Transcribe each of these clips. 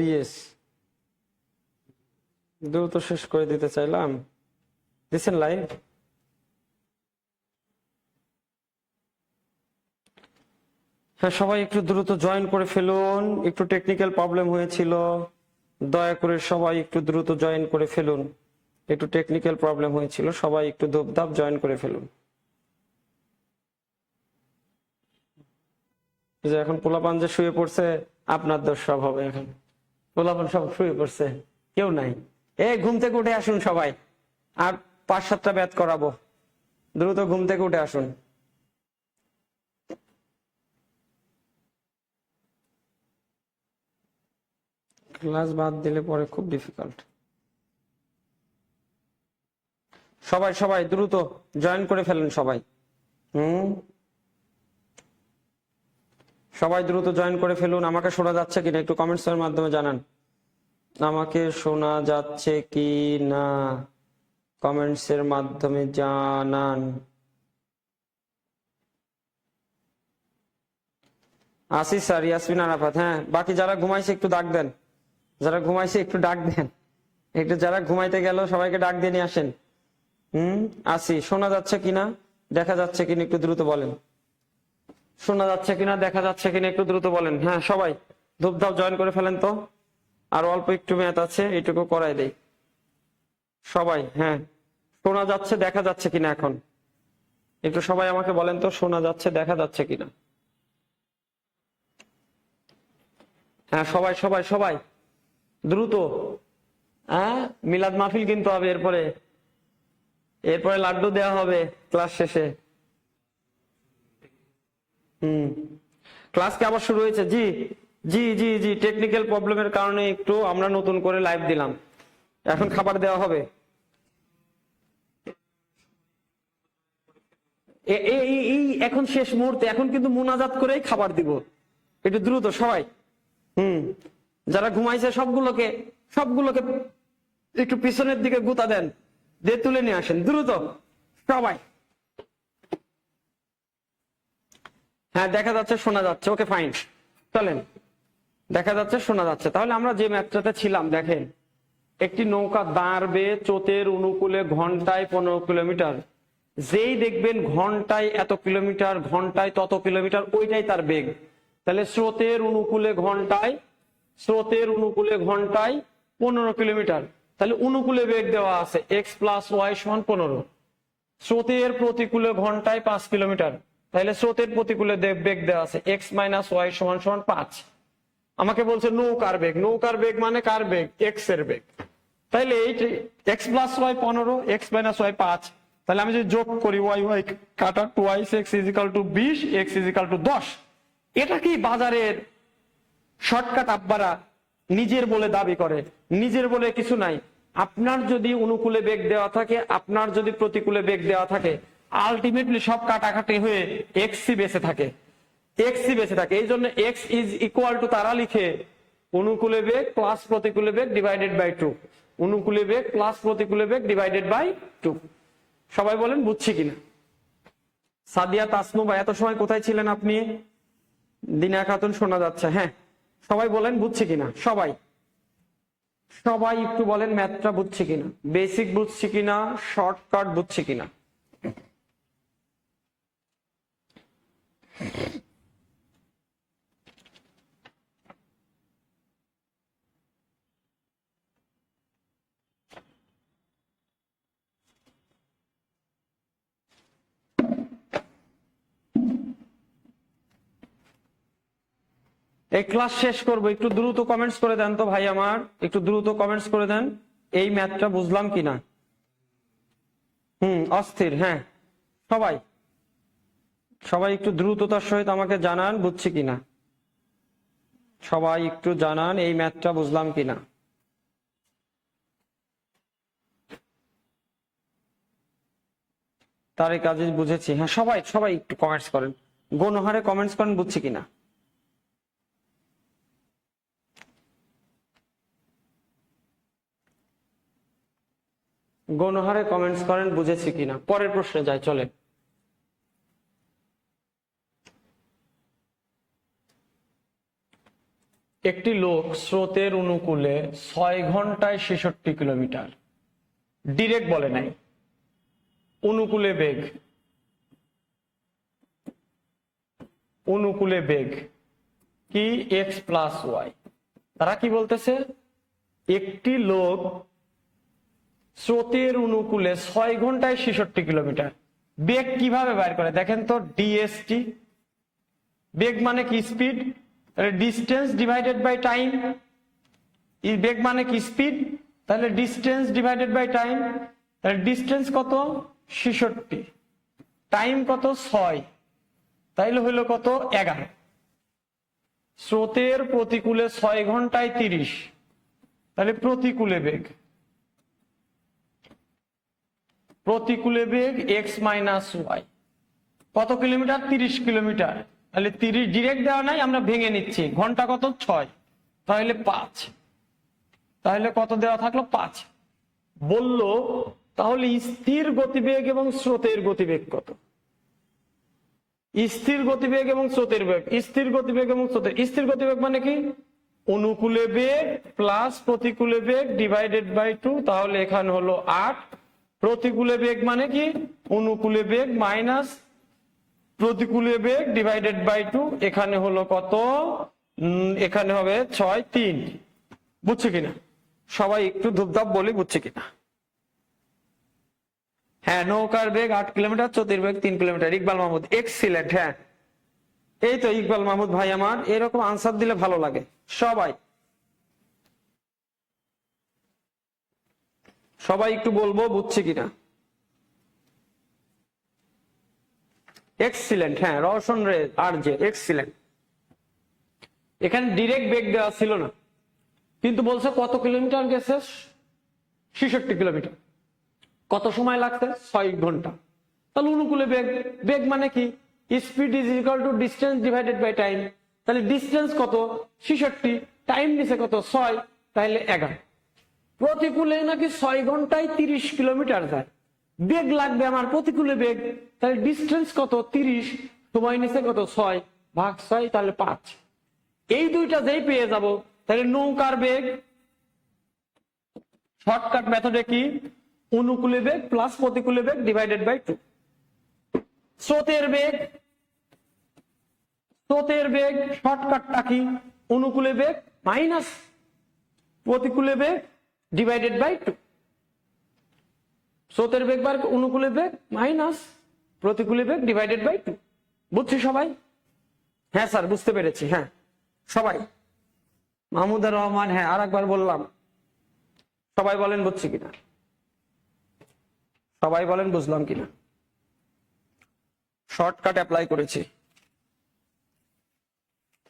Yes, দ্রুত শেষ করে দিতে চাইলাম। দিচ্ছেন লাইভ? হ্যাঁ, সবাই একটু দ্রুত জয়েন করে ফেলুন। একটু টেকনিক্যাল প্রবলেম হয়েছিল, দয়া করে সবাই একটু দ্রুত জয়েন করে ফেলুন। একটু টেকনিক্যাল প্রবলেম হয়েছিল, সবাই একটু ধূপধাপ জয়েন করে ফেলুন। যে এখন পোলাপান যে শুয়ে পড়ছে, আপনার দোষ সব হবে। এখন পোলাপান সব শুয়ে পড়ছে, কেউ নাই। ঘুম থেকে উঠে আসুন সবাই, আর 5-7টা ব্যাচ করাবো। দ্রুত ঘুম থেকে উঠে আসুন। ক্লাস বাদ দিলে পরে খুব ডিফিকাল্ট। সবাই সবাই দ্রুত জয়েন করে ফেলেন সবাই। সবাই দ্রুত জয়েন করে ফেলুন। আমাকে শোনা যাচ্ছে কিনা একটু কমেন্টস এর মাধ্যমে জানান। আমাকে শোনা যাচ্ছে কি না কমেন্টস এর মাধ্যমে জানান। আসিস স্যার, ইয়াসমিন আরাফাত। হ্যাঁ, বাকি যারা ঘুমাইছে একটু ডাক দেন। যারা ঘুমাইছে একটু ডাক দেন। একটু যারা ঘুমাইতে গেল সবাইকে ডাক দিয়ে নিয়ে আসেন। আসি। শোনা যাচ্ছে কিনা, দেখা যাচ্ছে কিনা একটু দ্রুত বলেন। শোনা যাচ্ছে কিনা, দেখা যাচ্ছে কিনা একটু দ্রুত বলেন। হ্যাঁ, সবাই ধূপধাপ জয়েন করে ফেলেন তো। আর অল্প একটু ম্যাথ আছে, এইটুকু করাই দেই সবাই। হ্যাঁ, শোনা যাচ্ছে, দেখা যাচ্ছে কিনা এখন একটু সবাই আমাকে বলেন তো, শোনা যাচ্ছে, দেখা যাচ্ছে কিনা। হ্যাঁ, সবাই সবাই সবাই দ্রুত। হ্যাঁ, মিলাদ মাহফিল কিন্তু হবে এরপরে। এরপরে লাড্ডু দেওয়া হবে ক্লাস শেষে। ক্লাস কি আবার শুরু হয়েছে? জি জি জি জি, টেকনিক্যাল প্রবলেমের কারণে একটু আমরা নতুন করে লাইভ দিলাম। এখন খাবার দেওয়া হবে। এই এখন শেষ মুহূর্তে, এখন কিন্তু মুনাজাত করেই খাবার দিব। একটু দ্রুত সবাই। যারা ঘুমাইছে সবগুলোকে সবগুলোকে একটু পিছনের দিকে গুতা দেন, দিয়ে তুলে নিয়ে আসেন দ্রুত সবাই। হ্যাঁ, দেখা যাচ্ছে, শোনা যাচ্ছে। ওকে, ফাইন, চলেন। দেখা যাচ্ছে, শোনা যাচ্ছে। তাহলে আমরা যে ম্যাচটাতে ছিলাম, দেখেন, একটি নৌকা দাঁড়বে স্রোতের অনুকূলে ঘন্টায় 15 কিলোমিটার। যেই দেখবেন ঘন্টায় এত কিলোমিটার, ঘন্টায় তত কিলোমিটার, ওইটাই তার বেগ। তাহলে স্রোতের অনুকূলে ঘন্টায় 15 কিলোমিটার। তাহলে অনুকূলে বেগ দেওয়া আছে x + y = 15। স্রোতের প্রতিকূলে ঘন্টায় 5 কিলোমিটার। তাহলে স্রোতের প্রতিকূলে বেগ দেওয়া আছে x - y = 5। আমাকে বলছে নৌকার বেগ। নৌকার বেগ মানে কার বেগ? x এর বেগ। তাইলে এই x + y 15, x - y 5। তাহলে আমি যদি যোগ করি y y কাটা 2x x = 20, x = 10। এটা কি বাজারের শর্টকাট আব্বারা নিজের বলে দাবি করে? নিজের বলে কিছু নাই। আপনার যদি অনুকূলে বেগ দেওয়া থাকে, আপনার যদি প্রতিকূলে বেগ দেওয়া থাকে, আলটিমেটলি সব কাটাকাটি হয়ে এক্স বেঁচে থাকে। এই জন্য x = তারা লিখে অনুকূলে বেগ প্লাস প্রতিকূলে বেগ ডিভাইডেড বাই 2। অনুকূলে বেগ প্লাস প্রতিকূলে বেগ ডিভাইডেড বাই 2। সবাই বলেন বুঝছি কিনা? সাদিয়া তাসমু বা এত সময় কোথায় ছিলেন আপনি? দিনা খাতুন, শোনা যাচ্ছে। হ্যাঁ, সবাই বলেন বুঝছি কিনা। সবাই সবাই একটু বলেন ম্যাথটা বুঝছি কিনা, বেসিক বুঝছি কিনা, শর্টকাট বুঝছি কিনা। এই ক্লাস শেষ করবো, একটু দ্রুত কমেন্টস করে দেন তো ভাই আমার, একটু দ্রুত কমেন্টস করে দেন এই ম্যাথটা বুঝলাম কিনা। অস্থির। হ্যাঁ, সবাই সবাই একটু দ্রুততার সহিত আমাকে জানান বুঝছি কিনা। সবাই একটু জানান এই ম্যাথটা বুঝলাম কিনা। তারিক আজিজ, বুঝেছি। হ্যাঁ, সবাই সবাই একটু কমেন্টস করেন, গণহারে কমেন্টস করেন বুঝছি কিনা। গণহারে কমেন্টস করেন বুঝেছি কিনা। পরের প্রশ্নে যাই, চলে। একটি লোক স্রোতের অনুকূলে 6 ঘন্টায় 66 কিলোমিটার, ডিরেক্ট বলে নাই, অনুকূলে বেগ, অনুকূলে বেগ কি এক্স প্লাস ওয়াই। তারা কি বলতেছে, একটি লোক স্রোতের অনুকূলে 6 ঘন্টায় 66 কিলোমিটার, বেগ কিভাবে বাইর করে দেখেন তো, ডিএসটি, বেগ মানে কি speed, distance divided by time, বেগ মানে কি স্পিড, তাহলে ডিস্টেন্স ডিভাইডেড বাই টাইম, তাহলে ডিস্টেন্স কত 66, টাইম কত 6, তাইলে হইলো কত 11। স্রোতের প্রতিকূলে 6 ঘন্টায় 30, তাহলে প্রতিকূলে বেগ, প্রতিকূলে বেগ এক্স মাইনাস ওয়াই, কত কিলোমিটার 30 কিলোমিটার, তাহলে 30 ডিরেক্ট দেওয়া নাই, আমরা ভেঙে নিচ্ছি, ঘন্টা কত 6, তাহলে 5, তাহলে কত দেওয়া থাকলো 5। বলল তাহলে স্থির গতিবেগ এবং স্রোতের গতিবেগ কত, স্থির গতিবেগ এবং স্রোতের বেগ, স্থির গতিবেগ এবং স্রোতের, স্থির গতিবেগ মানে কি অনুকূলে বেগ প্লাস প্রতিকূলে বেগ ডিভাইডেড বাই 2, তাহলে এখানে হলো 8। প্রতিকূলে বেগ মানে কি অনুকূলে বেগ মাইনাস প্রতিকূলে বেগ ডিভাইডেড বাই 2, এখানে হলো কত, এখানে হবে 6, 3। বুঝছে কিনা সবাই, একটু ধূপধাপ বলি বুঝছে কিনা। হ্যাঁ, নৌকার বেগ 8 কিলোমিটার, স্রোতের বেগ 3 কিলোমিটার। ইকবাল মাহমুদ, এক্সিলেন্ট। হ্যাঁ, এই তো ইকবাল মাহমুদ ভাই, আমার এরকম আনসার দিলে ভালো লাগে। সবাই সবাই একটু বলবো বুঝছে কিনা। এক্সিলেন্ট। হ্যাঁ, রওশন রে আর যে এক্সিলেন্ট। এখানে ডিরেক্ট বেগ দেওয়া ছিল না, কিন্তু বলছে কত কিলোমিটার গেছে, 66 কিলোমিটার। কত সময় লাগছে, 6 ঘন্টা। তাহলে অনুকূলে বেগ, বেগ মানে কি speed is equal to distance divided by time, তাহলে ডিস্টেন্স কত 66, টাইম নিছে কত 6, তাহলে 11। প্রতিকূলে নাকি 6 ঘন্টায় 30 কিলোমিটার যায়, বেগ লাগবে আমার প্রতিকূলে বেগ, তাহলে ডিস্টেন্স কত 30, সময় নিছে কত 6 ভাগ 6, তাহলে 5। এই দুইটা যেই পেয়ে যাব, তাহলে নৌকার বেগ শর্টকাট মেথডে কি অনুকূলে বেগ প্লাস প্রতিকূলে বেগ ডিভাইডেড বাই 2। স্রোতের বেগ, স্রোতের বেগ শর্টকাটটা কি অনুকূলে বেগ মাইনাস প্রতিকূলে বেগ ডিভাইডেড বাই 2। স্রোতের বেগ বার অনুকূলে বেগ মাইনাস প্রতিকূলে বেগ ডিভাইডেড বাই 2। বুঝছি সবাই? হ্যাঁ স্যার, বুঝতে পেরেছি। হ্যাঁ সবাই, মাহমুদুর রহমান, হ্যাঁ আর একবার বললাম, সবাই বলেন বুঝছি কিনা, সবাই বলেন বুঝলাম কিনা। শর্টকাট অ্যাপ্লাই করেছি,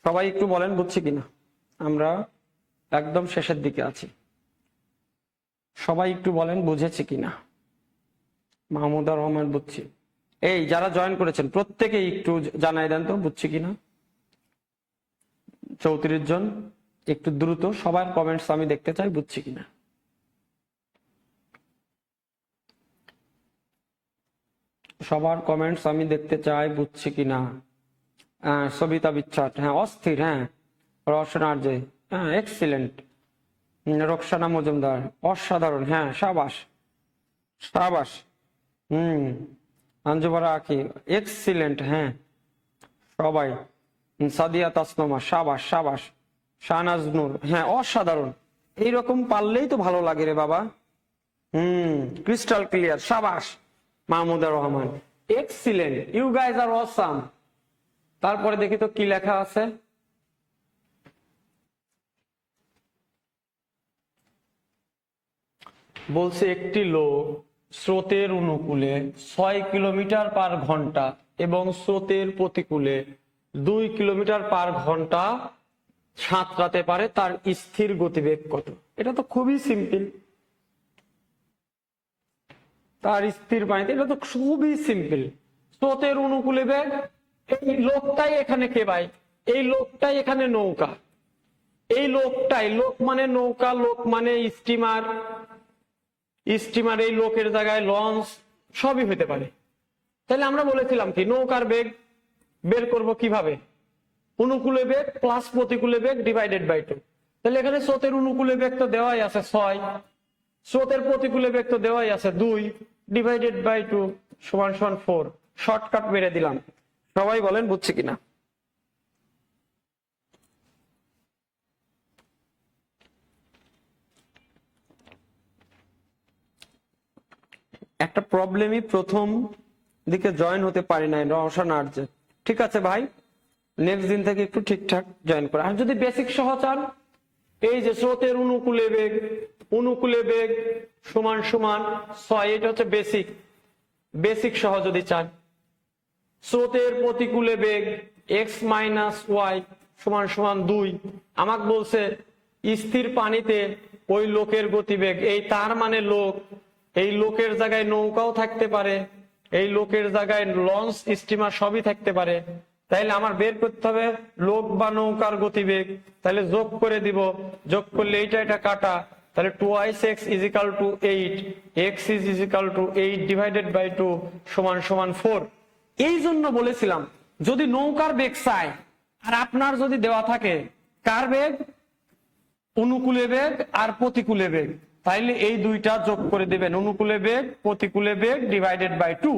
সবাই একটু বলেন বুঝছি কিনা। আমরা একদম শেষের দিকে আছি, সবাই একটু বলেন বুঝেছি কিনা। মাহমুদুর রহমান বুঝছি। এই যারা জয়েন করেছেন প্রত্যেকেই একটু জানাই দেন তো বুঝছি কিনা। 34 জন, একটু দ্রুত সবার কমেন্টস আমি দেখতে চাই বুঝছি কিনা। সবার কমেন্টস আমি দেখতে চাই বুঝছি কিনা। সবিতা বিচ্ছাট, হ্যাঁ অস্থির, হ্যাঁ রওশন আরজে, হ্যাঁ এক্সিলেন্ট, রোকসানা মজুমদার অসাধারণ, হ্যাঁ সাবাস সাবাস, আঞ্জুবারা আখি এক্সিলেন্ট, হ্যাঁ সবাই, সাদিয়া তাসনোমা সাবাস সাবাস, শাহনাজ নূর, হ্যাঁ অসাধারণ। এইরকম পারলেই তো ভালো লাগে রে বাবা। ক্রিস্টাল ক্লিয়ার, সাবাস Mahmudur Rahman, excellent, you guys are awesome. তারপরে দেখি তো কি লেখা আছে। বলছে একটি লোক স্রোতের অনুকূলে 6 কিলোমিটার পার ঘন্টা এবং স্রোতের প্রতিকূলে 2 কিলোমিটার পার ঘন্টা সাঁতরাতে পারে, তার স্থির গতিবেগ কত? এটা তো খুবই সিম্পল। তার স্থির পানিতে, এটা তো খুবই সিম্পল। স্রোতের অনুকূলে বেগ, এই লোকটাই এখানে কে ভাই, এই লোকটাই এখানে নৌকা, এই লোকটাই, লোক মানে নৌকা, লোক মানে স্টিমার, স্টিমার এই লোকের জায়গায় লঞ্চ সবই হতে পারে। তাহলে আমরা বলেছিলাম কি নৌকার বেগ বের করব কিভাবে, অনুকূলে বেগ প্লাস প্রতিকূলে বেগ ডিভাইডেড বাই 2। তাহলে এখানে স্রোতের অনুকূলে বেগ তো দেওয়াই আছে 6, স্রোতের প্রতিকূলে বেগ তো দেওয়াই আছে 2, ডিভাইডেড বাই 2 সমান সমান 4। শর্টকাট মেরে দিলাম। সবাই বলেন বুঝছে কিনা। একটা প্রবলেমই প্রথম দিকে জয়েন হতে পারি নাই রওশন আর্য। ঠিক আছে ভাই, নেক্সট দিন থেকে একটু ঠিকঠাক জয়েন করে। আর যদি বেসিক সহ চান, এই যে স্রোতের অনুকূলে বেগ সমান সমান 6, এটা হচ্ছে বেসিক। বেসিক সহ যদি চান, স্রোতের প্রতিকূলে বেগ x মাইনাস ওয়াই সমান সমান 2। আমাকে বলছে স্থির পানিতে ওই লোকের গতিবেগ, এই তার মানে লোক, এই লোকের জায়গায় নৌকাও থাকতে পারে, এই লোকের জায়গায় লঞ্চ স্টিমার সবই থাকতে পারে। তাইলে আমার বের করতে হবে লোক বা নৌকার গতিবেগ। তাহলে যোগ করে দিব, যোগ করলে এটা কাটা, তাহলে 2x is equal to 8, x is equal to 8 divided by 2 সমান সমান 4। এই জন্য বলেছিলাম যদি নৌকার বেগ চাই আর আপনার যদি দেওয়া থাকে কার বেগ, অনুকূলে বেগ আর প্রতিকূলে বেগ, তাইলে এই দুইটা যোগ করে দিবেন, অনুকূলে বেগ প্রতিকূলে বেগ ডিভাইডেড বাই 2।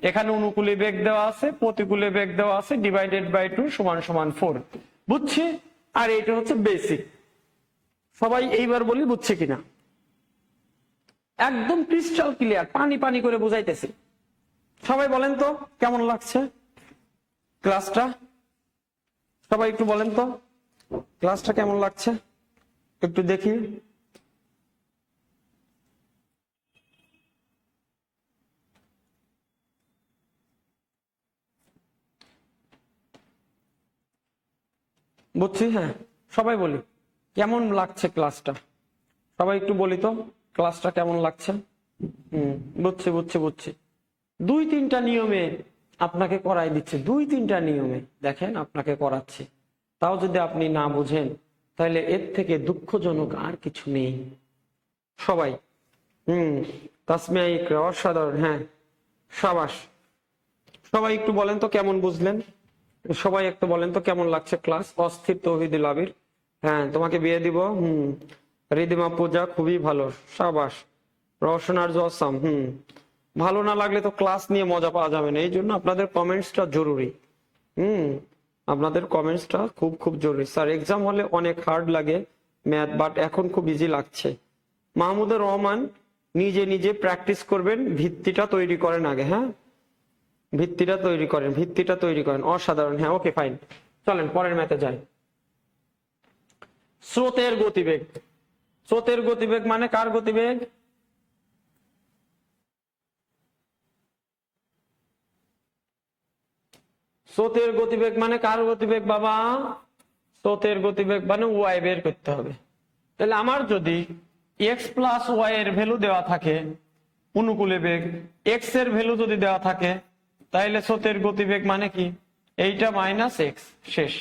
এখানে অনুকূলে বেগ দেওয়া আছে, প্রতিকূলে বেগ দেওয়া আছে, ডিভাইডেড বাই 2 সমান সমান 4। বুঝছি? আর এটা হচ্ছে বেসিক। সবাই এইবার বলি বুঝছে কিনা। একদম ক্রিস্টাল ক্লিয়ার, পানি পানি করে বুঝাইতেছি। সবাই বলেন তো কেমন লাগছে ক্লাসটা? সবাই একটু বলেন তো ক্লাসটা কেমন লাগছে, একটু দেখি। বুঝছি? হ্যাঁ, সবাই বলি কেমন লাগছে ক্লাসটা। সবাই একটু বলি তো ক্লাসটা কেমন লাগছে। বুঝছি বুঝছি বুঝছি। 2-3টা নিয়মে আপনাকে করাই দিচ্ছে, 2-3টা নিয়মে দেখেন আপনাকে করাচ্ছে। তাও যদি আপনি না বুঝেন তাহলে এর থেকে দুঃখজনক আর কিছু নেই। সবাই তাসমিয়া ইকরা অসাধারণ, হ্যাঁ সাবাস। সবাই একটু বলেন তো কেমন বুঝলেন, সবাই একটু বলেন তো কেমন লাগছে ক্লাস। অস্থির তৌহিদুল আবির, হ্যাঁ তোমাকে বিয়ে দিব। রিদিমা পূজা খুবই ভালো, সাবাস। রওশনার জসাম, ভালো না লাগলে তো ক্লাস নিয়ে মজা পাওয়া যাবে না। এই জন্য আপনাদের কমেন্টসটা জরুরি। আপনাদের কমেন্টসটা খুব খুব জরুরি। স্যার এক্সাম হলে অনেক হার্ড লাগে ম্যাথ, বাট এখন খুব ইজি লাগছে। মাহমুদুর রহমান, নিজে নিজে প্র্যাকটিস করবেন, ভিত্তিটা তৈরি করেন আগে। হ্যাঁ, ভিত্তিটা তৈরি করেন। অসাধারণ, হ্যাঁ ওকে ফাইন। চলেন পরের ম্যাথে যাই। স্রোতের গতিবেগ। স্রোতের গতিবেগ মানে কার গতিবেগ? স্রোতের গতিবেগ মানে কার গতিবেগ বাবা? স্রোতের গতিবেগ মানে ওয়াই বের করতে হবে। তাহলে আমার যদি x প্লাস ওয়াই এর ভ্যালু দেওয়া থাকে, অনুকূলে বেগ x এর ভ্যালু যদি দেওয়া থাকে, তাহলে স্রোতের গতিবেগ মানে কি? এইটা মাইনাস এক্স, শেষ।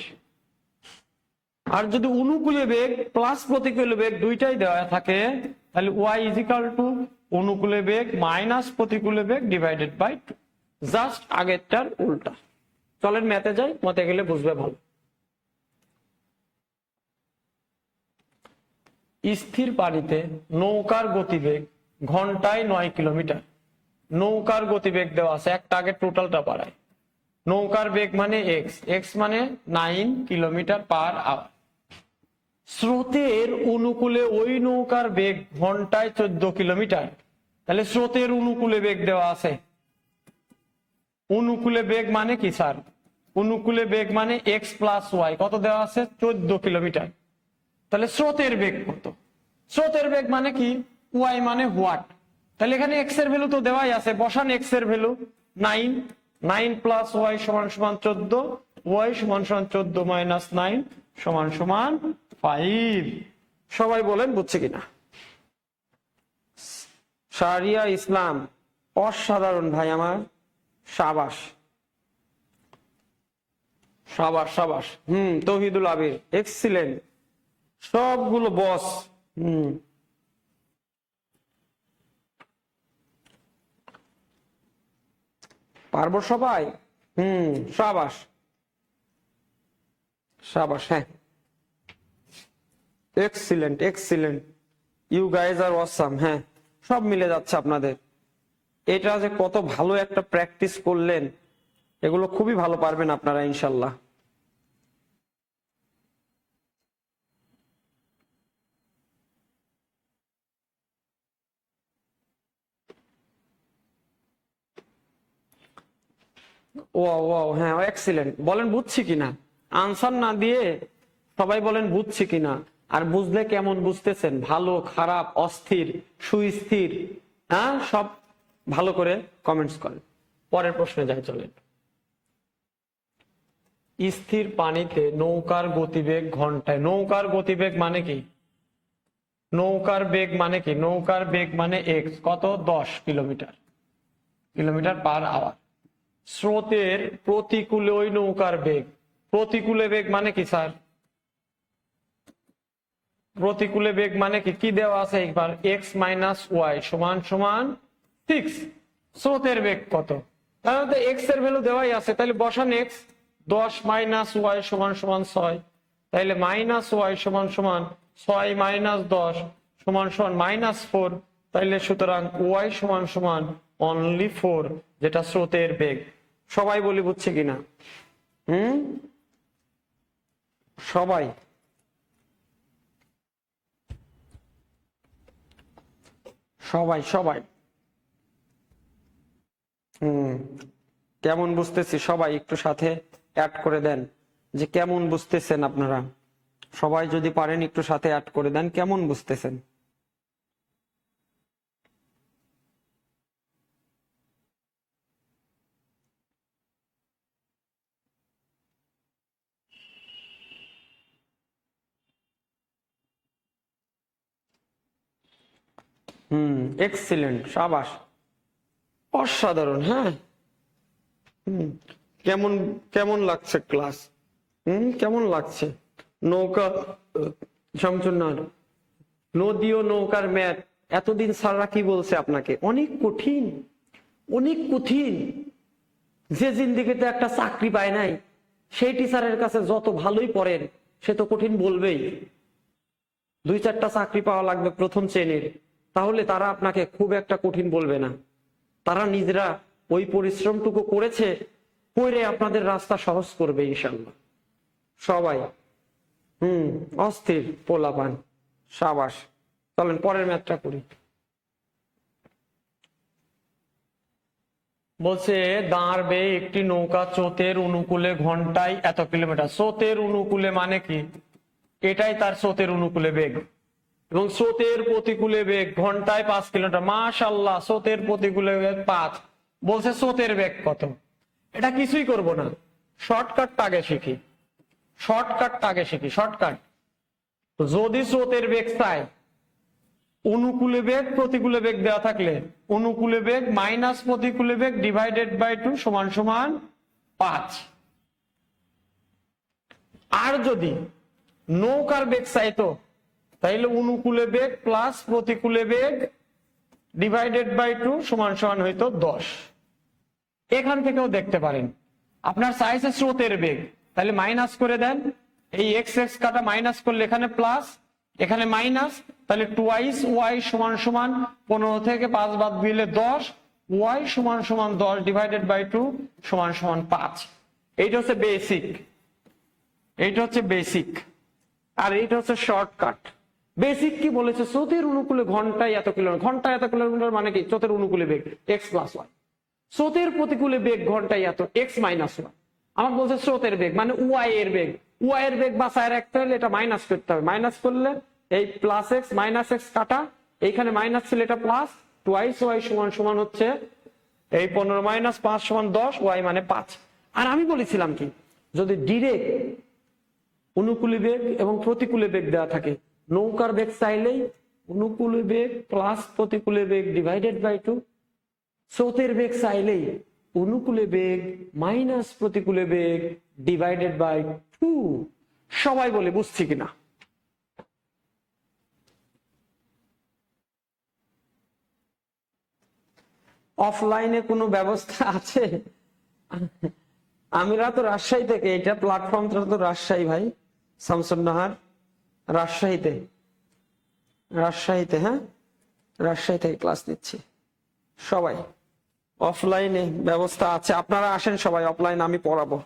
আর যদি অনুকূলে বেগ প্লাস প্রতিকূলে বেগ দুইটাই দেওয়া থাকে, তাহলে y ইজ ইকুয়াল টু অনুকূলে বেগ মাইনাস প্রতিকূলে বেগ ডিভাইডেড বাই 2, জাস্ট আগেরটার উল্টা। চলেন ম্যাথে যাই, মতে গেলে বুঝবে ভালো। স্থির পানিতে নৌকার গতিবেগ ঘন্টায় 9 কিলোমিটার। নৌকার গতিবেগ দেওয়া আছে, একটা আগে টোটালটা পারায়। নৌকার বেগ মানে এক্স মানে 9 কিলোমিটার পার আওয়ার। স্রোতের অনুকূলে ওই নৌকার বেগ ঘন্টায় 14 কিলোমিটার। তাহলে স্রোতের অনুকূলে বেগ দেওয়া আছে। অনুকূলে বেগ মানে কি স্যার? অনুকূলে বেগ মানে এক্স প্লাস ওয়াই, কত দেওয়া আছে? 14 কিলোমিটার। তাহলে স্রোতের বেগ কত? স্রোতের বেগ মানে কি? ওয়াই মানে হোয়াট। তাহলে এখানে এক্স এর ভ্যালু তো দেওয়াই আছে, বসান এক্স এর ভ্যালু 9, 9 প্লাস ওয়াই সমান সমান 14, ওয়াই সমান সমান 14 মাইনাস 9 সমান সমান 5। সবাই বলেন বুঝছে কিনা। শারিয়া ইসলাম, অসাধারণ ভাই আমার, সাবাস সাবাস সাবাস। তৌহিদুল আবির, এক্সিলেন্ট, সবগুলো বস। পারবো সবাই। সাবাস। সাবাস, হ্যাঁ, excellent excellent, you guys are awesome. হ্যাঁ, সব মিলে যাচ্ছে আপনাদের। এটা যে কত ভালো একটা প্র্যাকটিস করলেন, এগুলো খুবই ভালো পারবেন আপনারা ইনশাল্লাহ। ওয়াও ওয়াও, হ্যাঁ, এক্সিলেন্ট। বলেন বুঝছি কিনা, আনসার না দিয়ে সবাই বলেন বুঝছি কিনা। আর বুঝলে কেমন বুঝতেছেন, ভালো, খারাপ, অস্থির, সুস্থির, হ্যাঁ, সব ভালো করে কমেন্টস করেন। পরের প্রশ্নে যাই, চলেন। স্থির পানিতে নৌকার গতিবেগ ঘন্টায়, নৌকার গতিবেগ মানে কি, নৌকার বেগ মানে কি, নৌকার বেগ মানে এক্স, কত, 10 কিলোমিটার, কিলোমিটার পার আওয়ার। স্রোতের প্রতিকূলে ওই নৌকার বেগ, প্রতিকূলে বেগ মানে কি স্যার, প্রতিকূলে বেগ মানে কি, কি দেওয়া আছে একবার, এক্স মাইনাস ওয়াই সমান সমান 6। স্রোতের বেগ কত, তাহলে এক্স এর ভ্যালু দেওয়াই আছে, তাহলে বসান এক্স, 10 মাইনাস ওয়াই সমান সমান 6, তাহলে মাইনাস ওয়াই সমান সমান 6 মাইনাস 10 সমান সমান -4, তাইলে সুতরাং ওয়াই সমান সমান অনলি 4, যেটা স্রোতের বেগ। সবাই বলি বুঝছে কিনা, সবাই, সবাই সবাই, কেমন বুঝতেছি সবাই একটু সাথে অ্যাড করে দেন যে কেমন বুঝতেছেন আপনারা। সবাই যদি পারেন একটু সাথে অ্যাড করে দেন কেমন বুঝতেছেন। এক্সিলেন্ট, সাবাস, অসাধারণ। হ্যাঁ, কেমন কেমন লাগছে ক্লাস, কেমন লাগছে। নৌকা শামসুন্নাহর, নদী ও নৌকার ম্যাথ এতদিন স্যাররা কি বলছে আপনাকে, অনেক কঠিন, অনেক কঠিন। যে জিন্দিগিতে একটা চাকরি পায় নাই, সেই টিচারের কাছে যত ভালোই পড়েন সে তো কঠিন বলবেই। 2-4টা চাকরি পাওয়া লাগবে প্রথম শ্রেণীর, তাহলে তারা আপনাকে খুব একটা কঠিন বলবে না। তারা নিজেরা ওই পরিশ্রমটুকু করেছে, করে আপনাদের রাস্তা সহজ করবে ইনশাল্লাহ। সবাই অস্থির পোলাপান, সাবাস। চলেন পরের ম্যাথটা করি। বলছে দাঁড়বে একটি নৌকা স্রোতের অনুকূলে ঘন্টায় এত কিলোমিটার। স্রোতের অনুকূলে মানে কি, এটাই তার স্রোতের অনুকূলে বেগ, এবং স্রোতের প্রতিকূলে বেগ ঘন্টায় 5 কিলোমিটার। মাশাআল্লাহ, স্রোতের প্রতিকূলে বেগ 5। বলছে স্রোতের বেগ কত, এটা কিছুই করব না, শর্টকাটটা আগে শিখি, শর্টকাটটা আগে শিখি, শর্টকাট। যদি স্রোতের বেগ চাই, অনুকূলে বেগ প্রতিকূলে বেগ দেওয়া থাকলে অনুকূলে বেগ মাইনাস প্রতিকূলে বেগ ডিভাইডেড বাই 2 সমান সমান 5। আর যদি নৌকার বেগ চাইতো, তাইলে অনুকূলে বেগ প্লাস প্রতিকূলে বেগ ডিভাইডেড বাই 2 সমান সমান হইতো 10। এখান থেকেও দেখতে পারেন, আপনার চাইছে স্রোতের বেগ, তাহলে মাইনাস করে দেন, এই এক্স এক্স কাটা মাইনাস করলে এখানে প্লাস, এখানে মাইনাস, তাহলে 2 ওয়াই সমান সমান 15 থেকে 5 বাদ দিলে 10, ওয়াই সমান সমান 10 ডিভাইডেড বাই 2 সমান সমান 5। এইটা হচ্ছে বেসিক, এইটা হচ্ছে বেসিক, আর এইটা হচ্ছে শর্টকাট। বেসিক কি বলেছে, স্রোতের অনুকূলে ঘন্টায় এত কিলোমিটার, ঘন্টায় এত কিলোমিটার মানে কি, স্রোতের অনুকূলে বেগ এক্স প্লাস ওয়াই, স্রোতের প্রতিকূলে বেগ ঘন্টায় এত এক্স মাইনাস ওয়াই। আমার বলছে স্রোতের বেগ মানে ওয়াই এর বেগ, ওয়াই এর বেগ বাসায় রাখতে হলে এটা মাইনাস করতে হবে, মাইনাস করলে এই প্লাস এক্স মাইনাস এক্স কাটা, এইখানে মাইনাস ছিল এটা প্লাস, 2 ওয়াই সমান সমান হচ্ছে এই 15 মাইনাস 5 সমান 10, ওয়াই মানে 5। আর আমি বলেছিলাম কি, যদি ডিরেক্ট অনুকূলে বেগ এবং প্রতিকূলে বেগ দেওয়া থাকে, নৌকার বেগ চাইলেই অনুকূলে বেগ প্লাস প্রতিকূলে বেগ ডিভাইডেড বাই 2, স্রোতের বেগ চাইলেই অনুকূলে বেগ মাইনাস প্রতিকূলে বেগ ডিভাইডেড বাই 2। সবাই বলে বুঝছি কিনা। অফলাইনে কোনো ব্যবস্থা আছে, আমরা তো রাজশাহী থেকে, এটা প্ল্যাটফর্মটা তো রাজশাহী ভাই, শামসুন্নাহার রাজশাহীতে, হ্যাঁ রাজশাহী থেকে ক্লাস নিচ্ছি। সবাই অফলাইনে ব্যবস্থা আছে, আপনারা আসেন সবাই, অফলাইন আমি পড়াবো।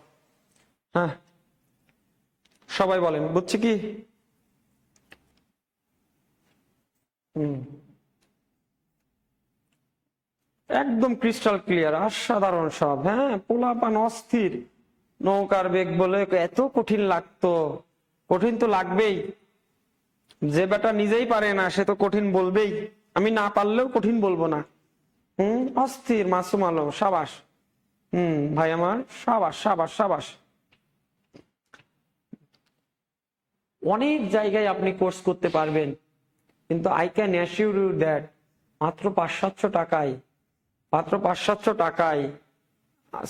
হ্যাঁ সবাই বলেন বুঝছি কি? একদম ক্রিস্টাল ক্লিয়ার, অসাধারণ সব। হ্যাঁ পোলাপান অস্থির, নৌকার বেগ বলে এত কঠিন লাগতো, কঠিন তো লাগবেই, যে বেটা নিজেই পারে না সে তো কঠিন বলবেই, আমি না পারলেও কঠিন বলবো না। অস্থির মাসুম আলম, সাবাস। ভাই আমার সাবাস সাবাস সাবাস। অনেক জায়গায় আপনি কোর্স করতে পারবেন, কিন্তু I can assure you that মাত্র 500-700 টাকায়, মাত্র 500-700 টাকায়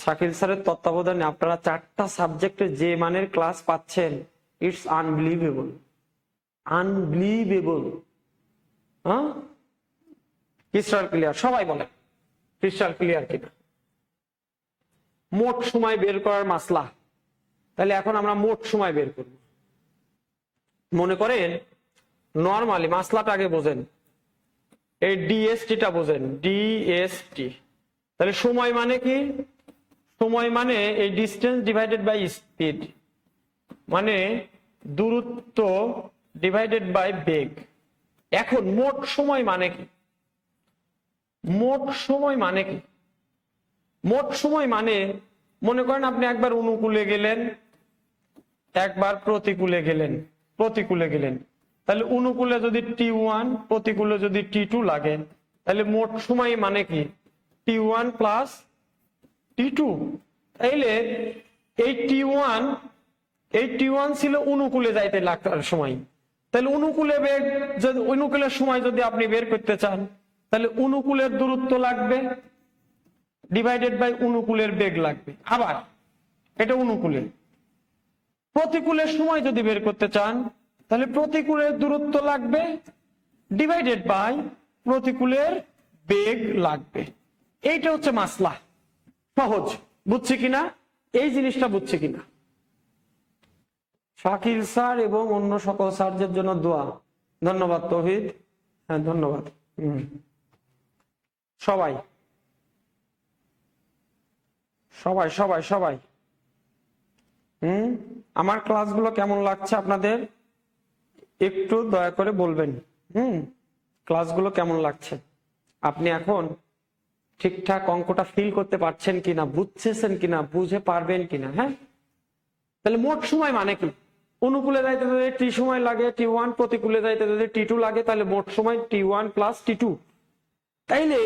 শাকিল স্যারের তত্ত্বাবধানে আপনারা 4টা সাবজেক্টে যে মানের ক্লাস পাচ্ছেন, ইটস আনবিলিভেবল, আনবিলিভেবল। হ্যাঁ ক্রিস্টাল ক্লিয়ার, সবাই বলে ক্রিস্টাল ক্লিয়ার কিনা? মোট সময় বের করার মাসলা, তাহলে এখন আমরা মোট সময় বের করব। মনে করেন নরমালি মাসলাটা আগে বোঝেন, এই ডিএসটিটা বোঝেন, ডিএসটি। তাহলে সময় মানে কি? সময় মানে এই ডিস্টেন্স ডিভাইডেড বাই স্পিড, মানে দূরত্ব ডিভাইডেড বাই বেগ। এখন মোট সময় মানে কি? মোট সময় মানে কি? মোট সময় মানে মনে করেন আপনি একবার অনুকূলে গেলেন, একবার প্রতিকূলে গেলেন, তাহলে অনুকূলে যদি T1, প্রতিকূলে যদি T2 লাগে, তাহলে মোট সময় মানে কি? T1 plus T2। তাইলে এই T1 ছিল অনুকূলে যাইতে লাগার সময়, তাহলে অনুকূলে বেগ যদি, অনুকূলের সময় যদি আপনি বের করতে চান, তাহলে অনুকূলের দূরত্ব লাগবে ডিভাইডেড বাই অনুকূলের বেগ লাগবে। আবার এটা অনুকূলে। প্রতিকূলের সময় যদি বের করতে চান, তাহলে প্রতিকূলের দূরত্ব লাগবে ডিভাইডেড বাই প্রতিকূলের বেগ লাগবে। এইটা হচ্ছে মাসলা। সহজ, বুঝছি কিনা? এই জিনিসটা বুঝছি কিনা? শাকিল স্যার এবং অন্য সকল স্যারদের জন্য দোয়া। ধন্যবাদ তৌহিদ, হ্যাঁ ধন্যবাদ। সবাই সবাই সবাই সবাই আমার ক্লাসগুলো কেমন লাগছে আপনাদের একটু দয়া করে বলবেন। ক্লাসগুলো কেমন লাগছে? আপনি এখন ঠিকঠাক অঙ্কটা ফিল করতে পারছেন কিনা, বুঝছেন কিনা, বুঝে পারবেন কিনা? হ্যাঁ তাহলে মোট সময় মানে কি? অনুকূলে যাইতে যদি T সময় লাগে T1, প্রতিকূলে যাইতে যদি T2 লাগে, তাহলে মোট সময় T1 প্লাস T2। তাইলে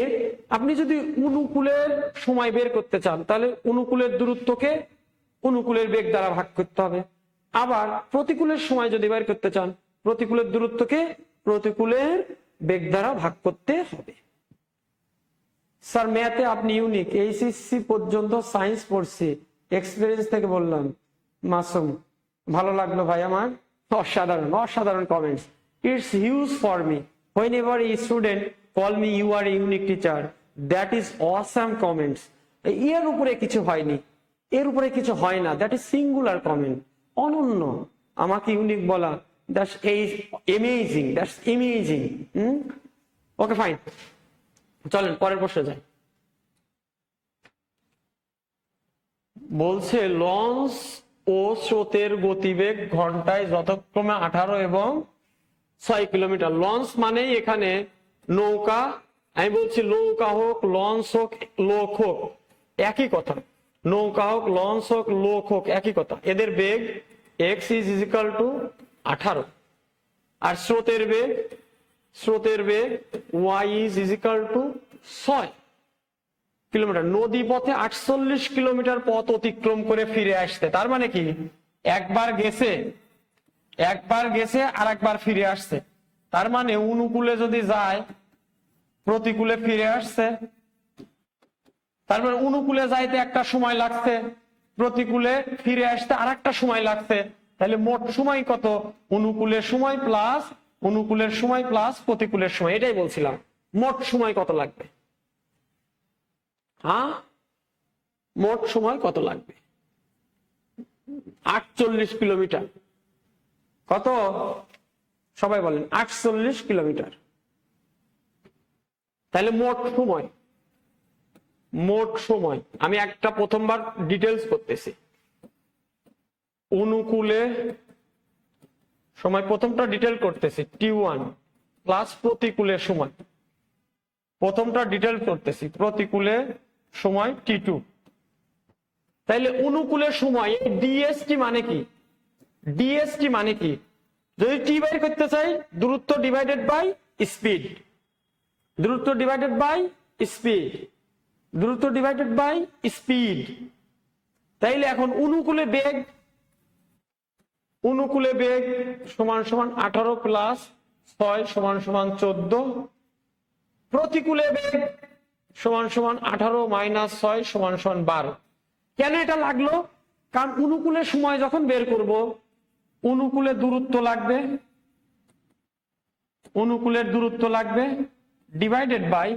আপনি যদি অনুকূলের সময় বের করতে চান, তাহলে অনুকূলের দূরত্বকে অনুকূলের বেগ দ্বারা ভাগ করতে হবে। আবার প্রতিকূলের সময় যদি বের করতে চান, প্রতিকূলের দূরত্বকে প্রতিকূলের বেগ দ্বারা ভাগ করতে হবে। স্যার ম্যাথে আপনি ইউনিক, এইচএসসি পর্যন্ত সায়েন্স পড়ছি, এক্সপেরিয়েন্স থেকে বললাম। মাসুম, ভালো লাগলো ভাই আমার, অসাধারণ অসাধারণ comments. It's huge for me whenever a student call me you are a unique teacher, that is awesome comments। এর উপরে কিছু হয়নি, এর উপরে কিছু হয় না, দ্যাট ইজ সিঙ্গুলার কমেন্ট, অনন্য। আমাকে ইউনিক বলা, that's amazing, that's amazing. Okay fine, চলেন পরের প্রশ্নে যাই। বলছে লঞ্চ ও স্রোতের গতিবেগ ঘন্টায় যথাক্রমে 18 এবং 6 কিলোমিটার। লঞ্চ মানে এখানে নৌকা, আমি বলছি নৌকা হোক, লঞ্চ হোক, লোক হোক, একই কথা। নৌকা হোক, লঞ্চ হোক, লোক হোক, একই কথা। এদের বেগ x is equal to 18, আর স্রোতের বেগ y is equal to 6 kilometre. নদী পথে 48 কিলোমিটার পথ অতিক্রম করে ফিরে আসতে, তার মানে কি একবার গেছে আর একবার ফিরে আসছে। তার মানে অনুকূলে যদি যায় প্রতিকূলে ফিরে আসছে, তার মানে অনুকূলে যাইতে একটা সময় লাগছে, প্রতিকূলে ফিরে আসতে আর একটা সময় লাগছে। তাহলে মোট সময় কত? অনুকূলের সময় প্লাস প্রতিকূলের সময়। এটাই বলছিলাম, মোট সময় কত লাগবে। হ্যাঁ মোট সময় কত লাগবে? 48 কিলোমিটার। কত? সবাই বলেন 48 কিলোমিটার। তাহলে মোট সময় আমি একটা প্রথমবার ডিটেলস করতেছি। অনুকূলে সময় প্রথমটা ডিটেল করতেছি, T1 প্লাস প্রতিকূলে সময়। প্রথমটা ডিটেল করতেছি, প্রতিকূলে সময় T2। তাইলে অনুকূলে সময় ডিএসটি মানে কি? ডিএসটি মানে কি? যদি টি বাইর করতে চাই, দূরত্ব ডিভাইডেড বাই স্পিড, দূরত্ব ডিভাইডেড বাই স্পিড, দূরত্ব ডিভাইডেড বাই স্পিড। তাইলে এখন অনুকূলে বেগ সমান সমান 18 প্লাস 6 সমান সমান 14। প্রতিকূলে বেগ সমান সমান 18 মাইনাস 6 সমান সমান 12। কেন এটা লাগলো? কারণ অনুকূলে সময় যখন বের করব, অনুকূলে দূরত্ব লাগবে, অনুকূলের দূরত্ব লাগবে ডিভাইডেড বাই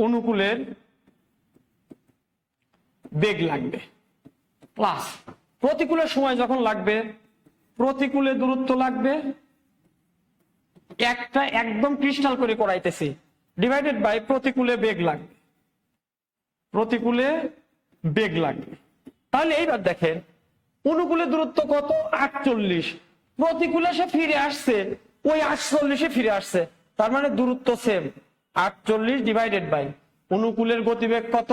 অনুকূলের বেগ লাগবে প্লাস প্রতিকূলের সময় যখন লাগবে, প্রতিকূলে দূরত্ব লাগবে, একটা একদম ক্রিস্টাল করে করাইতেছি, ডিভাইডেড বাই প্রতিকূলে বেগ লাগবে, প্রতিকূলে বেগ লাগবে। তাহলে এইবার দেখেন অনুকূলে দূরত্ব কত? 48। প্রতিকূলে সে ফিরে আসছে, ওই 48 ফিরে আসছে, তার মানে দূরত্ব সেম। 48 ডিভাইডেড বাই অনুকূলের গতিবেগ কত?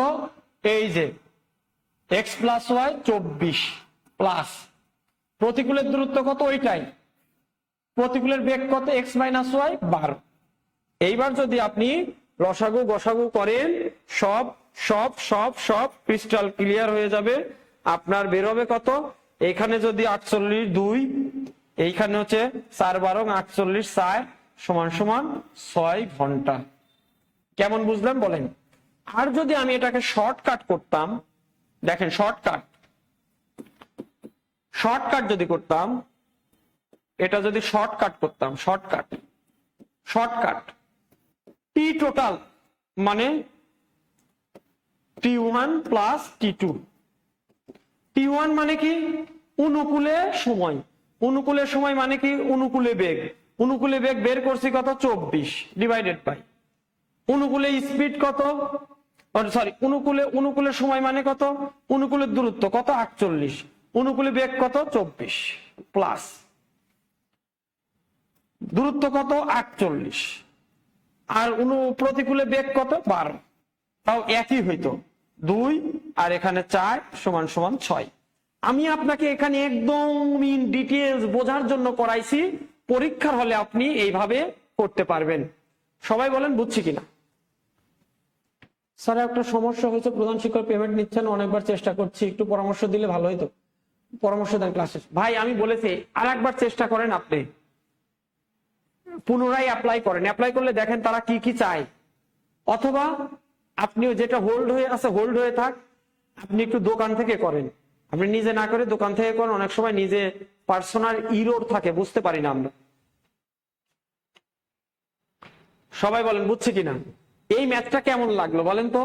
এই যে x প্লাস ওয়াই 24 প্লাস প্রতিকূলের দূরত্ব কত? ওইটাই। প্রতিকূলের বেগ কত? x minus y 12। এইবার যদি আপনি লসাগু গসাগু করেন, সব সব সব সব ক্রিস্টাল ক্লিয়ার হয়ে যাবে। আপনার বের হবে কত? এখানে যদি 48 2, এইখানে হচ্ছে 4 12 48 4 সমান সমান 6 ঘন্টা। কেমন বুঝলেন বলেন? আর যদি আমি এটাকে শর্টকাট করতাম, দেখেন শর্টকাট যদি করতাম, এটা যদি শর্টকাট করতাম, শর্টকাট টি টোটাল মানে T1 প্লাস T2। T1 মানে কি? অনুকূলে সময়। অনুকূলে সময় মানে কি? অনুকূলে বেগ। অনুকূলে বেগ বের করছি কত? 24 ডিভাইডেড বাই অনুকূলে স্পিড কত? সরি, অনুকূলে সময় মানে কত? অনুকূলের দূরত্ব কত? 48। অনুকূলে বেগ কত? 24 প্লাস দূরত্ব কত? 48। আর প্রতিকূলে বেগ কত? 12। তাও একই হইতো, 2 আর এখানে 4 সমান সমান 6। আমি আপনাকে এখানে একদম ইন ডিটেলস বোঝার জন্য করাইছি। পরীক্ষার হলে আপনি এইভাবে করতে পারবেন। সবাই বলেন বুঝছি কিনা? স্যার একটা সমস্যা হয়েছে, প্রধান শিক্ষক পেমেন্ট নিচ্ছেন, অনেকবার চেষ্টা করছি, একটু পরামর্শ দিলে ভালো হতো। পরামর্শ দেন ক্লাসে। ভাই আমি বলেছি আর একবার চেষ্টা করেন, আপনি পুনরায় অ্যাপ্লাই করেন। অ্যাপ্লাই করলে দেখেন তারা কি কি চায়। অথবা আপনি যেটা হোল্ড হয়ে আছে হোল্ড হয়ে থাক, আপনি একটু দোকান থেকে করেন। আপনি নিজে না করে দোকান থেকে করেন। অনেক সময় নিজে পার্সোনাল ইরোর থাকে, বুঝতে পারি না আমরা। সবাই বলেন বুঝছি কিনা? এই ম্যাথটা কেমন লাগলো বলেন তো?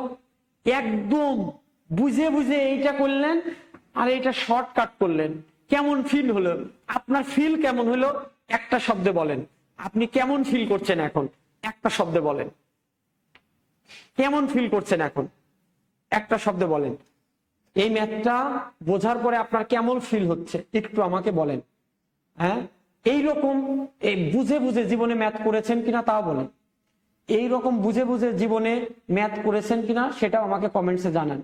একদম বুঝে বুঝে এইটা করলেন আর এইটা শর্টকাট করলেন, কেমন ফিল হলো? আপনার ফিল কেমন হলো? একটা শব্দে বলেন। আপনি কেমন ফিল করছেন এখন? একটা শব্দে বলেন। কেমন ফিল করছেন এখন? একটা শব্দে বলেন। এই ম্যাথটা বোঝার পরে আপনার কেমন ফিল হচ্ছে একটু আমাকে বলেন। হ্যাঁ, এইরকম বুঝে বুঝে জীবনে ম্যাথ করেছেন কিনা তাও বলেন। এইরকম বুঝে বুঝে জীবনে ম্যাথ করেছেন কিনা সেটাও আমাকে কমেন্টসে জানান।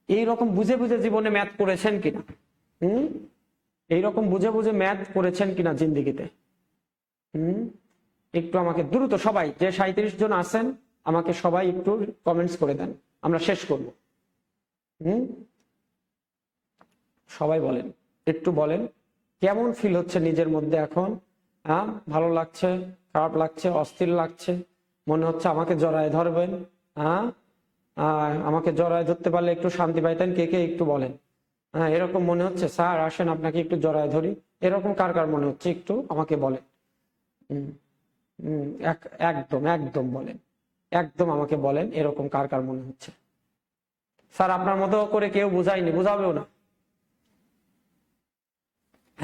এইরকম বুঝে বুঝে জীবনে ম্যাথ করেছেন কিনা? এইরকম বুঝে বুঝে ম্যাথ করেছেন কিনা জিন্দিগিতে? একটু আমাকে দ্রুত সবাই, যে 37 জন আছেন, আমাকে সবাই একটু কমেন্টস করে দেন, আমরা শেষ করব। সবাই বলেন, একটু বলেন কেমন ফিল হচ্ছে নিজের মধ্যে এখন। হ্যাঁ, ভালো লাগছে, খারাপ লাগছে, অস্থির লাগছে, মনে হচ্ছে আমাকে জড়ায় ধরবেন? হ্যাঁ, আমাকে জড়ায় ধরতে পারলে একটু শান্তি পাইতেন, কে কে একটু বলেন। হ্যাঁ, এরকম মনে হচ্ছে স্যার আসেন আপনাকে একটু জড়ায় ধরি, এরকম কার কার মনে হচ্ছে একটু আমাকে বলেন। একদম একদম বলেন, একদম আমাকে বলেন এরকম কার কার মনে হচ্ছে। স্যার আপনার মতো করে কেউ বুঝায়নি, বুঝাবেও না।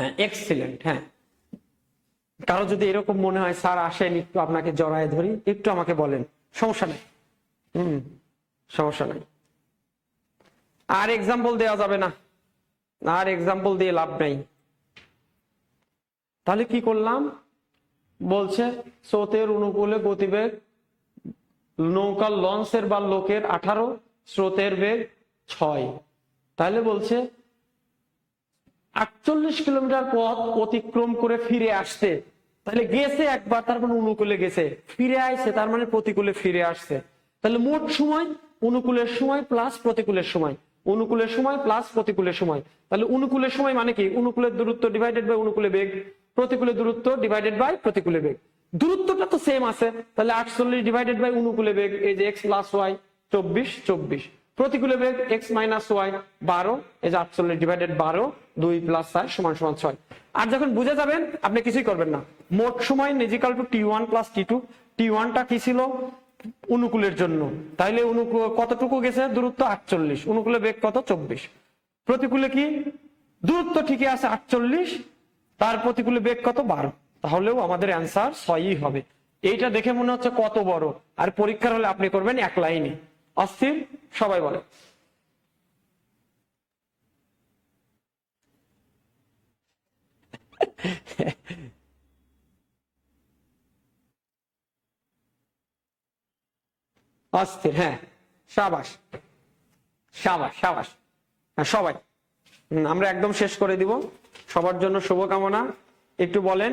হ্যাঁ এক্সিলেন্ট। হ্যাঁ, কারো যদি এরকম মনে হয় স্যার আসেন একটু আপনাকে জড়ায় ধরি, একটু আমাকে বলেন, সমস্যা নেই। সমস্যা নাই। আর এক্সাম্পল দেওয়া যাবে না, আর এক্সাম্পল দিয়ে লাভ নাই। তাহলে কি করলাম, বলছে স্রোতের অনুকূলে গতিবেগ নৌকার লঞ্চের বা লোকের 18, স্রোতের বেগ 6। তাহলে বলছে 48 কিলোমিটার পথ অতিক্রম করে ফিরে আসতে, তাহলে গেছে একবার, তার মানে অনুকূলে গেছে, ফিরে আসছে তার মানে প্রতিকূলে ফিরে আসছে। তাহলে মোট সময় অনুকূলের সময় প্লাস প্রতিকূলের সময়, অনুকূলের সময় প্লাস প্রতিকূলের সময়। তাহলে অনুকূলের সময় মানে কি, অনুকূলের দূরত্ব ডিভাইডেড বাই অনুকূলে বেগ, প্রতিকূলের দূরত্ব ডিভাইডেড বাই প্রতিকূলে বেগ। দূরত্বটা তো সেম আছে, তাহলে 48 ডিভাইডেড বাই অনুকূলে বেগ, এই যে এক্স প্লাস ওয়াই 24, প্রতিকূলে বেগ এক্স মাইনাস ওয়াই 12, এই যে 48 ডিভাইডেড 12, 2 + 4 = 6। আর যখন বুঝে যাবেন আপনি কিছুই করবেন না, মোট সময় ইজিক্যাল টু T1 + T2। T1টা কি ছিল, অনুকূলের জন্য, তাইলে কতটুকু গেছে দূরত্ব 48, অনুকূলে বেগ কত 24, প্রতিকূলে কি দূরত্ব ঠিকই আছে 48, তার প্রতিকূলে বেগ কত 12, তাহলেও আমাদের অ্যান্সার 6ই হবে। এইটা দেখে মনে হচ্ছে কত বড়, আর পরীক্ষার হলে আপনি করবেন এক লাইনে। অস্থির সবাই বলে। অস্থির, হ্যাঁ সাবাস সাবাস সাবাস। হ্যাঁ সবাই, আমরা একদম শেষ করে দিব, সবার জন্য শুভকামনা। একটু বলেন,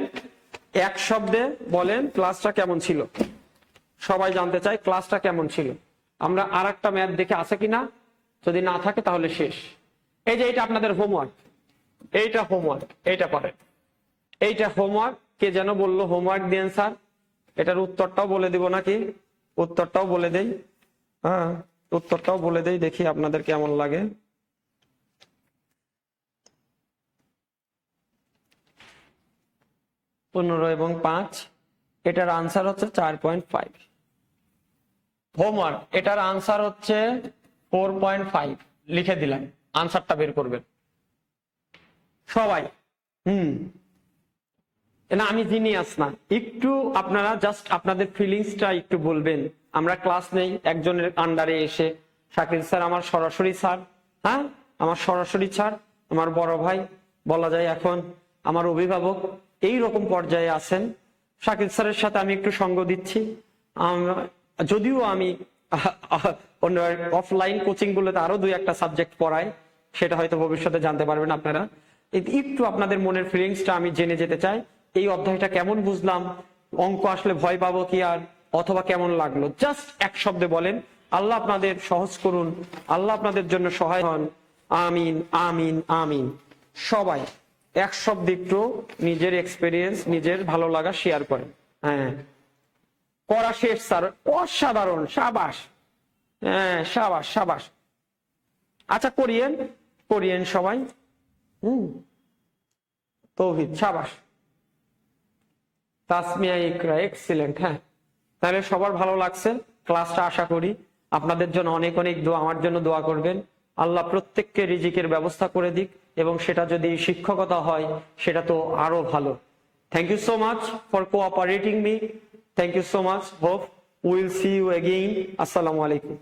এক শব্দে বলেন ক্লাসটা কেমন ছিল, সবাই জানতে চাই ক্লাসটা কেমন ছিল। আমরা আর একটা ম্যাথ দেখে আছে কিনা, যদি না থাকে তাহলে শেষ। এই যে এটা আপনাদের হোমওয়ার্ক, এইটা হোমওয়ার্ক, এইটা পড়েন, এইটা হোমওয়ার্ক। কে যেন বললো হোমওয়ার্ক দিয়েন স্যার, এটার উত্তরটাও বলে দিব নাকি, উত্তরটাও বলে দেই। হ্যাঁ উত্তরটাও বলে দেই, দেখি আপনাদের কেমন লাগে। 15 এবং 5, এটার আনসার হচ্ছে 4.5। হোমওয়ার্ক, এটার আনসার হচ্ছে 4.5, লিখে দিলাম, আনসারটা বের করবেন সবাই। না আমি জিনিয়াস না, একটু আপনারা জাস্ট আপনাদের ফিলিংসটা একটু বলবেন। আমরা ক্লাস নেই একজনের আন্ডারে এসে, শাকিল স্যার আমার সরাসরি স্যার, হ্যাঁ আমার সরাসরি স্যার, আমার বড় ভাই বলা যায়, এখন আমার অভিভাবক, এই রকম পর্যায়ে আছেন। শাকিল স্যারের সাথে আমি একটু সঙ্গ দিচ্ছি, যদিও আমি অফলাইন কোচিং গুলোতে আরো 2-1টা সাবজেক্ট পড়াই, সেটা হয়তো ভবিষ্যতে জানতে পারবেন আপনারা। একটু আপনাদের মনের ফিলিংসটা আমি জেনে যেতে চাই, এই অধ্যায়টা কেমন বুঝলাম, অঙ্ক আসলে ভয় পাবো কি আর, অথবা কেমন লাগলো, জাস্ট এক শব্দে বলেন। আল্লাহ আপনাদের সহজ করুন, আল্লাহ আপনাদের জন্য সহায় হন, আমিন আমিন আমিন। সবাই এক শব্দে একটু নিজের এক্সপেরিয়েন্স, নিজের ভালো লাগা শেয়ার করেন। হ্যাঁ করা শেষ স্যার, অসাধারণ, সাবাস, হ্যাঁ সাবাস সাবাস। আচ্ছা করিয়েন, করিয়েন সবাই। তৌহিদ সাবাস, তাসমিয়া ইকরা এক্সিলেন্ট। হ্যাঁ তাহলে সবার ভালো লাগছে ক্লাসটা, আশা করি আপনাদের জন্য অনেক অনেক দোয়া, আমার জন্য দোয়া করবেন। আল্লাহ প্রত্যেককে রিজিকের ব্যবস্থা করে দিক, এবং সেটা যদি শিক্ষকতা হয় সেটা তো আরো ভালো। Thank you so much for cooperating me, thank you so much, hope will see you again. আসসালামু আলাইকুম।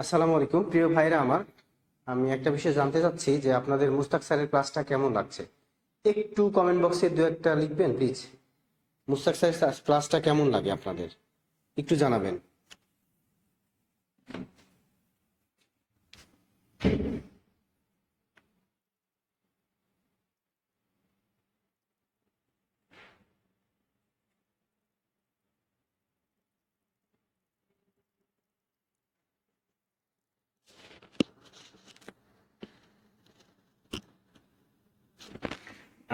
আসসালামু আলাইকুম প্রিয় ভাইরা আমার, আমি একটা বিষয় জানতে চাচ্ছি যে আপনাদের মুস্তাক স্যারের ক্লাসটা কেমন লাগছে। একটু কমেন্ট বক্সে 2-1টা লিখবেন প্লিজ। মুস্তাক স্যারের ক্লাসটা কেমন লাগে আপনাদের একটু জানাবেন।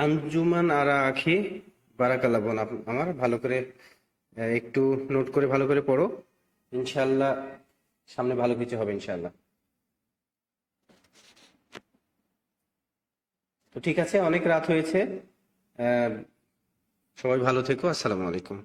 আঞ্জুমান আরা আখি বারাকাল্লাহ বোন, আমার ভালো করে একটু নোট করে ভালো করে পড়ো। ইনশাল্লাহ সামনে ভালো কিছু হবে ইনশাল্লাহ। তো ঠিক আছে, অনেক রাত হয়েছে। সবাই ভালো থেকো। আসসালামু আলাইকুম।